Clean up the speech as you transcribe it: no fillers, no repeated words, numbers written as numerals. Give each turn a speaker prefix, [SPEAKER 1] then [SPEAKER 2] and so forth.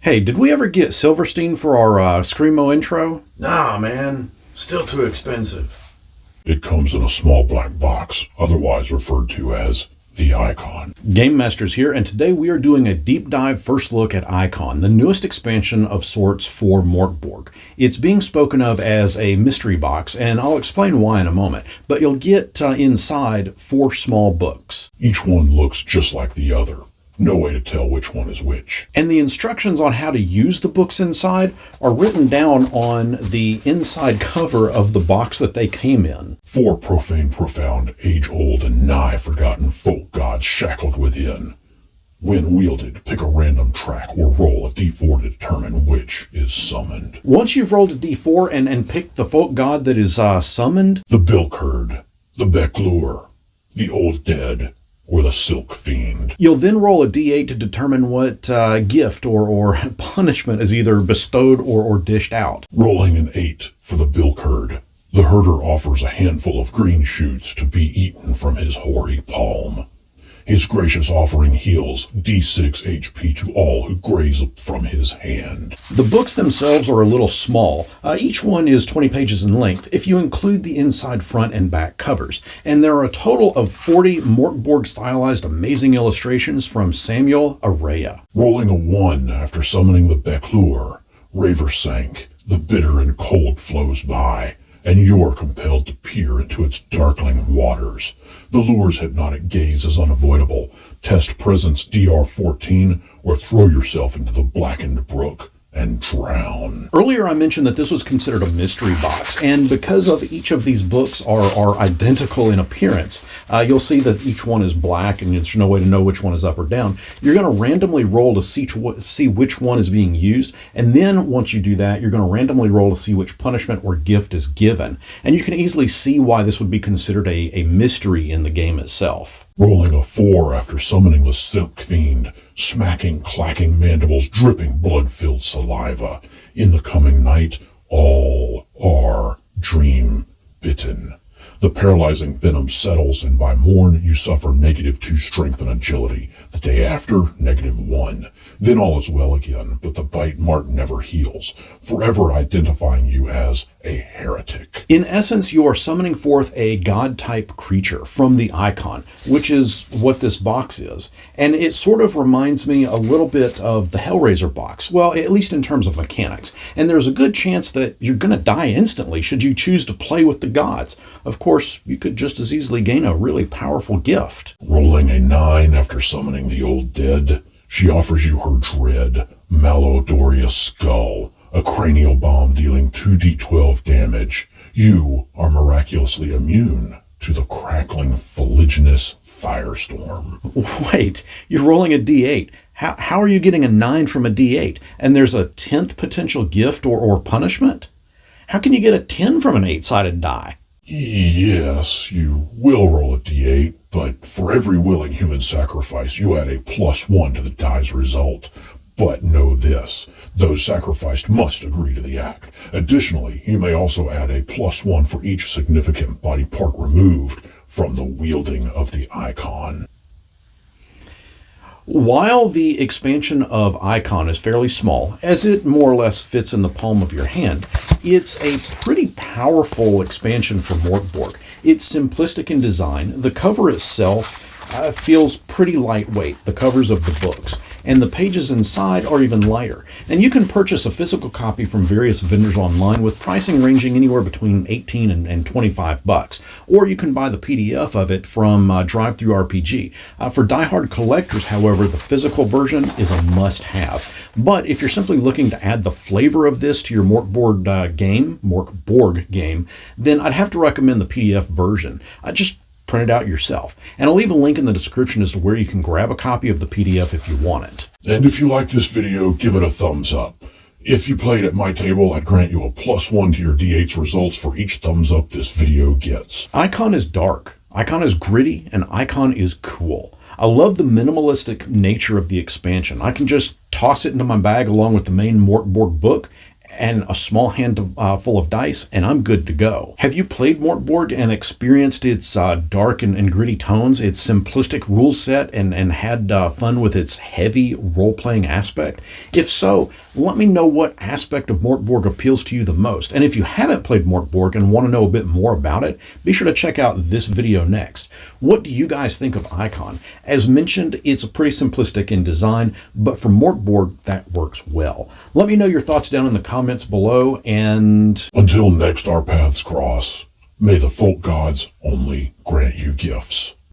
[SPEAKER 1] Hey, did we ever get Silverstein for our Screamo intro?
[SPEAKER 2] Nah, man. Still too expensive.
[SPEAKER 3] It comes in a small black box, otherwise referred to as the Ikhon.
[SPEAKER 1] GameMasters here, and today we are doing a deep dive first look at Ikhon, the newest expansion of sorts for Mork Borg. It's being spoken of as a mystery box, and I'll explain why in a moment, but you'll get inside 4 small books.
[SPEAKER 3] Each one looks just like the other. No way to tell which one is which.
[SPEAKER 1] And the instructions on how to use the books inside are written down on the inside cover of the box that they came in.
[SPEAKER 3] 4 profane, profound, age-old, and nigh-forgotten folk gods shackled within. When wielded, pick a random track or roll a d4 to determine which is summoned.
[SPEAKER 1] Once you've rolled a d4 and picked the folk god that is summoned,
[SPEAKER 3] The bilk herd, the beclure, the old dead, or the silk fiend.
[SPEAKER 1] you'll then roll a d8 to determine what gift or punishment is either bestowed or dished out.
[SPEAKER 3] Rolling an 8 for the bilk herd, the herder offers a handful of green shoots to be eaten from his hoary palm. His gracious offering heals d6 HP to all who graze from his hand.
[SPEAKER 1] The books themselves are a little small. Each one is 20 pages in length if you include the inside front and back covers. And there are a total of 40 Mork Borg stylized amazing illustrations from Samuel Araya.
[SPEAKER 3] Rolling a 1 after summoning the beclure, Raver sank, the bitter and cold flows by, and you're compelled to peer into its darkling waters. The lure's hypnotic gaze is unavoidable. Test presence DR14 or throw yourself into the blackened brook and drown.
[SPEAKER 1] Earlier I mentioned that this was considered a mystery box, and because of each of these books are identical in appearance, you'll see that each one is black and there's no way to know which one is up or down. You're going to randomly roll to see which one is being used, and then once you do that, you're going to randomly roll to see which punishment or gift is given. And you can easily see why this would be considered a mystery in the game itself.
[SPEAKER 3] Rolling a 4 after summoning the silk fiend, smacking, clacking mandibles, dripping blood-filled saliva. In the coming night, all are dream-bitten. The paralyzing venom settles, and by morn you suffer -2 strength and agility. The day after, -1. Then all is well again, but the bite mark never heals, forever identifying you as a heretic.
[SPEAKER 1] In essence, you are summoning forth a god-type creature from the Ikhon, which is what this box is. And it sort of reminds me a little bit of the Hellraiser box, well, at least in terms of mechanics. And there's a good chance that you're going to die instantly should you choose to play with the gods. Of course, you could just as easily gain a really powerful gift.
[SPEAKER 3] Rolling a 9 after summoning the old dead, she offers you her dread, malodorous skull, a cranial bomb dealing 2d12 damage. You are miraculously immune to the crackling, fuliginous firestorm.
[SPEAKER 1] Wait, you're rolling a d8. How are you getting a 9 from a d8? And there's a 10th potential gift or punishment? How can you get a 10 from an 8-sided die?
[SPEAKER 3] Yes, you will roll a d8, but for every willing human sacrifice, you add a +1 to the die's result. But know this, those sacrificed must agree to the act. Additionally, you may also add a +1 for each significant body part removed from the wielding of the Ikhon.
[SPEAKER 1] While the expansion of Ikhon is fairly small, as it more or less fits in the palm of your hand, it's a pretty powerful expansion for Mork Borg. It's simplistic in design. The cover itself feels pretty lightweight, the covers of the books, and the pages inside are even lighter. And you can purchase a physical copy from various vendors online with pricing ranging anywhere between $18 and $25. Or you can buy the PDF of it from DriveThruRPG. For diehard collectors, however, the physical version is a must-have. But if you're simply looking to add the flavor of this to your Mork Borg game, then I'd have to recommend the PDF version. Just print it out yourself. And I'll leave a link in the description as to where you can grab a copy of the PDF if you want it.
[SPEAKER 3] And if you like this video, give it a thumbs up. If you played at my table, I'd grant you a +1 to your D8's results for each thumbs up this video gets.
[SPEAKER 1] Ikhon is dark, Ikhon is gritty, and Ikhon is cool. I love the minimalistic nature of the expansion. I can just toss it into my bag along with the main Mork Borg book, and a small hand full of dice, and I'm good to go. Have you played Mork Borg and experienced its dark and gritty tones, its simplistic rule set, and had fun with its heavy role-playing aspect? If so, let me know what aspect of Mork Borg appeals to you the most. And if you haven't played Mork Borg and want to know a bit more about it, be sure to check out this video next. What do you guys think of Ikhon? As mentioned, it's pretty simplistic in design, but for Mork Borg, that works well. Let me know your thoughts down in the comments below, and
[SPEAKER 3] until next our paths cross, may the folk gods only grant you gifts.